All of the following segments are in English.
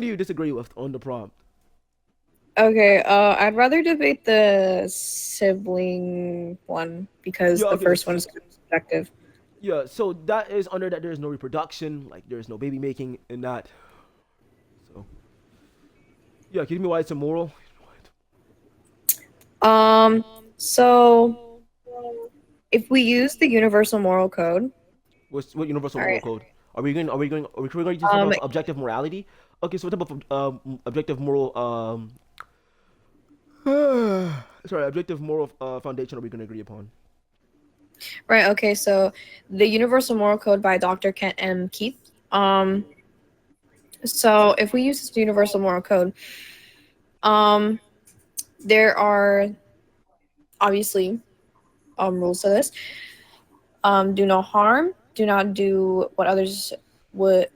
do you disagree with on the prompt? Okay, I'd rather debate the sibling one because Yeah, the okay. first one is subjective. Yeah, so that is under that there's no reproduction, like there's no baby making in that. So yeah, can you tell me why it's immoral? Um, so if we use the universal moral code, What universal all moral right, code? Are we going to talk um, about objective morality? Okay, so what type of objective moral sorry, objective moral foundation are we going to agree upon? right, okay, so the universal moral code by Dr. Kent M. Keith. Um, so if we use this universal moral code, um, there are obviously rules to this. Do no harm. Do not do what others would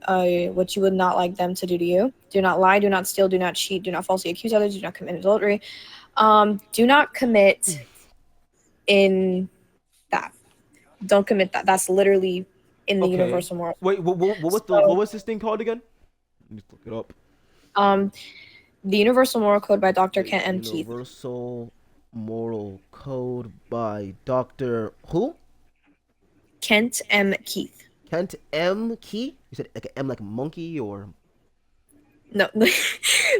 what you would not like them to do to you. Do not lie. Do not steal. Do not cheat. Do not falsely accuse others. Do not commit adultery. Do not commit in that. Don't commit that. That's literally in the Okay. universal moral. Wait, what So, was this thing called again? Let me look it up. um, the universal moral code by Dr. The Kent M. Keith. Universal Moral Code by Dr. Who? Kent M. Keith. Kent M. Key? You said like a M like a monkey or No,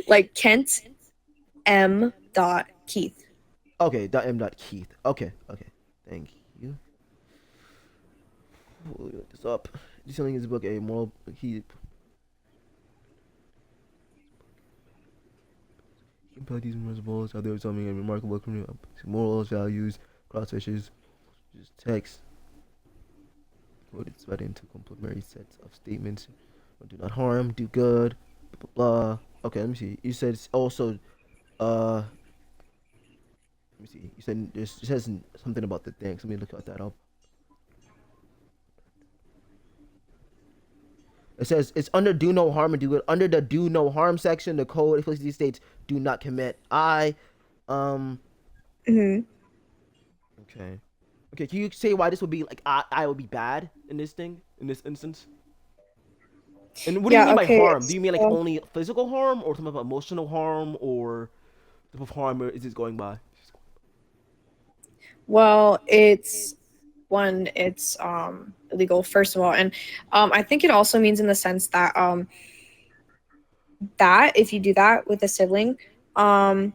like Kent M. Dot Keith. okay, dot M. Dot Keith. Okay, okay. Thank you. We'll look this up. Detailing his book a moral he compiled these principles, how they were something a remarkable criminal morals, values, cross fishes, just text, quoted spread into complementary sets of statements. Do not harm, do good, blah blah blah. Okay, let me see. You said it's also let me see. You said there's it says something about the things. Let me look at that up. It says it's under do no harm and do good. Under the do no harm section, the code explicitly states do not commit. Um Hmm. okay. Okay, can you say why this would be like I would be bad in this thing, in this instance? And what do you Yeah. mean by Okay. harm? Do you mean like So, only physical harm or something about emotional harm or type of harm is this going by? well, it's one, it's illegal first of all, and I think it also means in the sense that that if you do that with a sibling, um,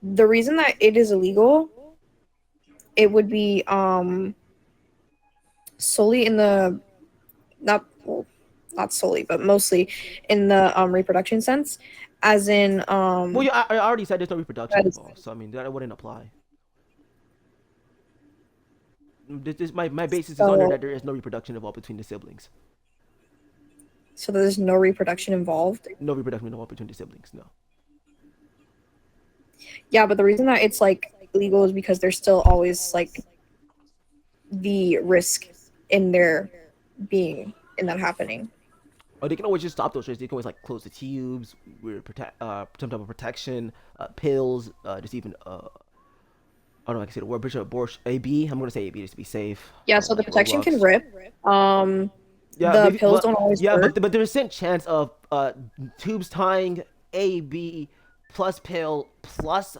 the reason that it is illegal, it would be solely in the not well, not solely, but mostly in the reproduction sense, as in Well, yeah, I already said there's no reproduction that is, involved, so I mean that wouldn't apply. My basis is under so that there is no reproduction involved between the siblings. so there's no reproduction involved. No reproduction involved between the siblings. No. Yeah, but the reason that it's like illegal is because there's still always like the risk in there being in that happening. Oh, they can always just stop those trades. They can always like close the tubes, some type of protection, pills, just even I don't know. I can say the word, Bishop Borsch AB. I'm gonna say AB just to be safe. Yeah, so the Like protection can Roblox. rip. Um, Yeah, the maybe, pills but don't always yeah, work. but there's a chance of tubes tying AB plus pill plus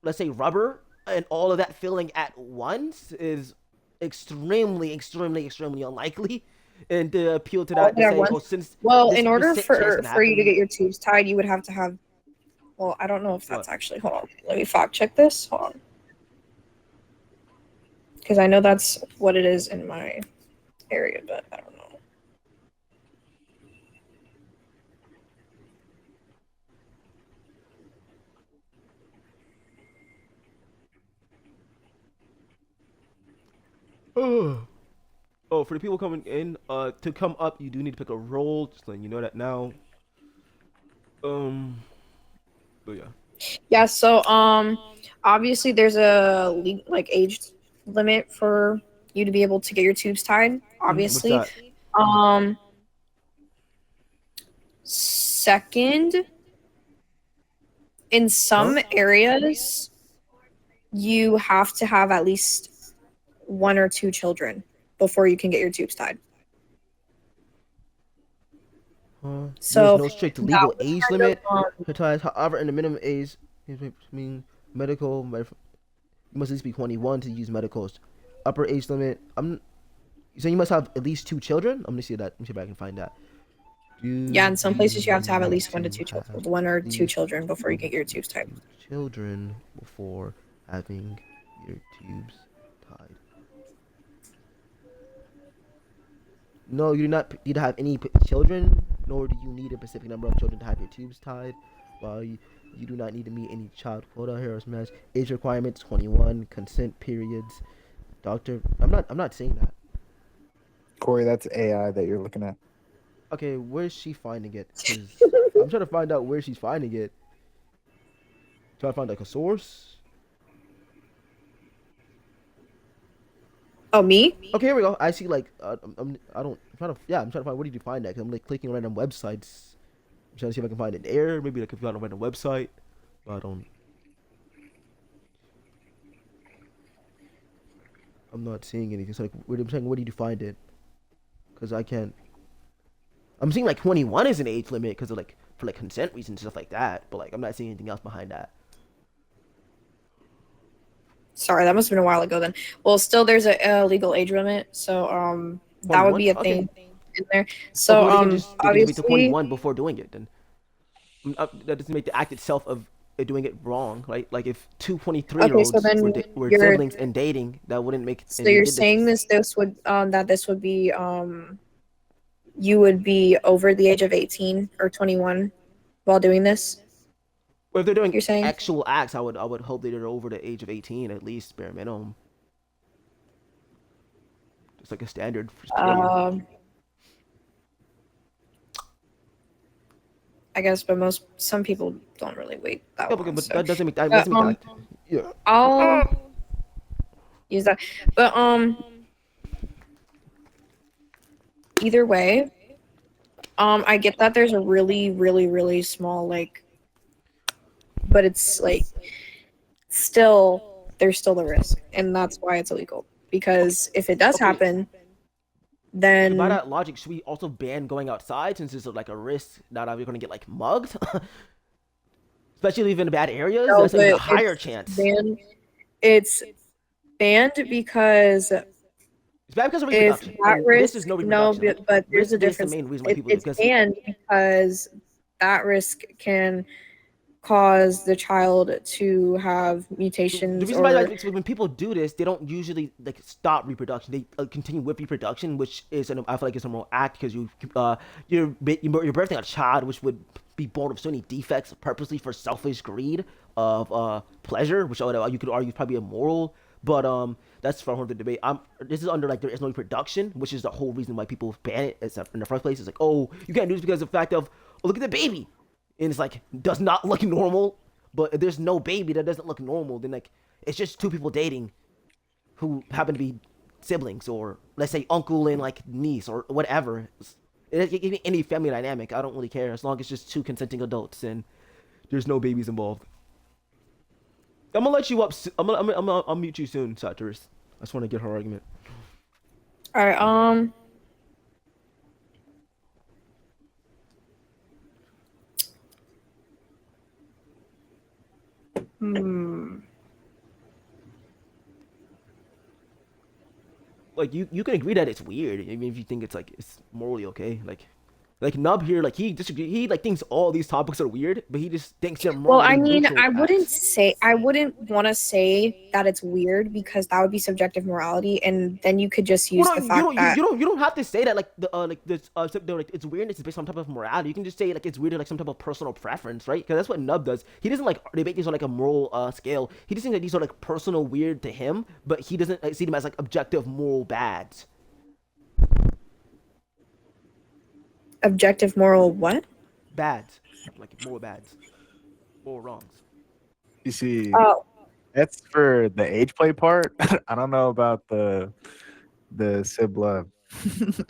let's say rubber and all of that filling at once is extremely unlikely. And to appeal to All that of it to at say, oh, once. since Well, this in this order chance can for you to happen, get your tubes tied, you would have to have. Well, I don't know if that's what? actually. Hold on, let me fact check this. Hold on, because I know that's what it is in my area, but I don't know. Oh, oh, for the people coming in, to come up, you do need to pick a role. Just letting you know that now. Um, but yeah. Yeah, so obviously there's a like age limit for you to be able to get your tubes tied. What's Obviously, that? um, second, in Huh? some areas, you have to have at least one or two children before you can get your tubes tied. There's So no strict that legal would age kind limit of for ties. However, in the minimum age, I mean, medical, you must at least be 21 to use medicals. Upper age limit, so you must have at least 2 children. I'm gonna see that. Let me see if I can find that. Do yeah. In some you places, you have to have at need least to have one or at two least children before you get your tubes typed. 2 children before having your tubes tied? No, you do not need to have any children, nor do you need a specific number of children to have your tubes tied. While you do not need to meet any child quota here or smash. Age requirements 21. Consent periods. Doctor, I'm not saying that. Corey, that's AI that you're looking at. Okay, where's she finding it? Cause I'm trying to find out where she's finding it. Trying to find like a source. Oh, me? Okay, here we go. I see like I don't. I'm trying to find. Where did you find that? Cause I'm like clicking random websites. I'm trying to see if I can find an error. Maybe like if you found a random website. But I don't. I'm not seeing anything. So like, I'm saying, where did you find it? Cause I can't. I'm seeing like 21 is an age limit because of like for like consent reasons and stuff like that. But like I'm not seeing anything else behind that. Sorry, that must have been a while ago then. Well, still, there's a legal age limit, so that would 21. be a Okay. thing in there. Okay. So Well, they can just wait till obviously, 21 before doing it. Then that doesn't make the act itself of doing it wrong, right? Like if two 23 year okay, so olds then were you're siblings and dating, that wouldn't make so and they you're did this. saying this would that this would be you would be over the age of 18 or 21 while doing this. Or if they're doing You're saying actual acts, I would hope that they're over the age of 18 at least, bare minimum. Just like a standard for failure. um I guess, but some people don't really wait that Yeah, long. but So, that doesn't make that but doesn't make that. Yeah. I'll use that. But either way, I get that there's a really, really, really small like, but it's like still there's still the risk, and that's why it's illegal. Because if it does Okay. happen, Okay, by then that logic, should we also ban going outside since it's like a risk that you're gonna get like mugged, especially even in bad areas? no, That's even a but higher chance. it's banned because It's bad because of if reproduction, that and this is risk no no, reproduction. Like but there's a risk is the difference. main reason why people do it It's because banned because that risk can cause the child to have the mutations reason why or like when people do this, they don't usually like stop reproduction. They continue with reproduction, which is I feel like it's a moral act because you're birthing a child which would be born with so many defects purposely for selfish greed of pleasure, which you could argue is probably immoral. But that's for another debate. This is under like there is no reproduction, which is the whole reason why people ban it in the first place. It's like, oh, you can't do this because of the fact of, oh, look at the baby, and it's like does not look normal. But if there's no baby that doesn't look normal, then like it's just two people dating who happen to be siblings, or let's say uncle and like niece or whatever. Any family dynamic, I don't really care as long as it's just two consenting adults and there's no babies involved. I'm gonna let you up. I'll mute you soon, Satiris. I just want to get her argument. all right. Hmm. Like you can agree that it's weird, even if you think it's like it's morally okay. Like Nub here, like he disagree. He like thinks all these topics are weird, but he just thinks they're Well, morally I mean, neutral acts. I wouldn't want to say that it's weird because that would be subjective morality, and then you could just use Well, the no, fact that you don't have to say that like like it's weirdness is based on some type of morality. You can just say like it's weird like some type of personal preference, right? Because that's what Nub does. He doesn't like debate these on like a moral scale. He just thinks that these are like personal weird to him, but he doesn't like, see them as like objective moral bads. objective moral what? Bads, like moral bads, moral wrongs. You see, Oh, that's for the age play part. I don't know about the sibling.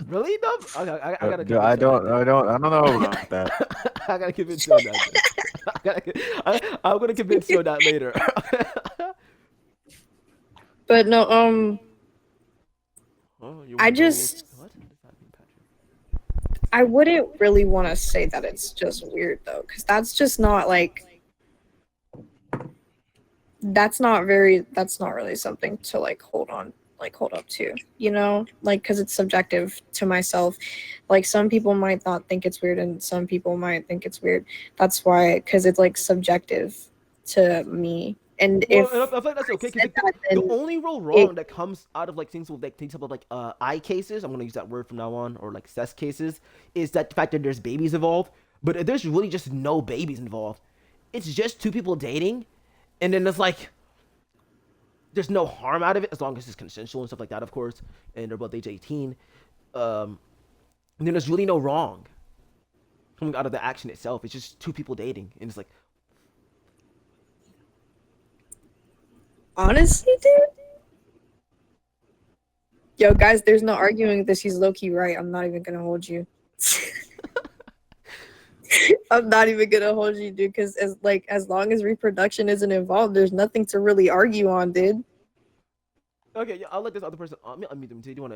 Really, Nub? I gotta No, I convince you on don't. that. I don't know about that. I gotta convince you on that. I'm gonna convince you on that later. but no. Oh, you I wanna go? just What does that mean, Patrick? I wouldn't really want to say that it's just weird though, because that's just not like that's not really something to like hold up to, you know, like because it's subjective to myself. Like some people might not think it's weird and some people might think it's weird. That's why, because it's like subjective to me. And Well, if and I feel like that's okay because said like, that, the then only real it wrong that comes out of like things about like eye cases. I'm gonna use that word from now on, or like cess cases, is that the fact that there's babies involved. But if there's really just no babies involved, it's just two people dating, and then it's like there's no harm out of it as long as it's consensual and stuff like that, of course, and they're both age 18. And then there's really no wrong coming out of the action itself. It's just two people dating, and it's like, honestly, dude. Yo, guys, there's no arguing this. He's low key right. I'm not even gonna hold you. I'm not even gonna hold you, dude. Because as long as reproduction isn't involved, there's nothing to really argue on, dude. okay, yeah, I'll let this other person. I'll meet them. Do you want to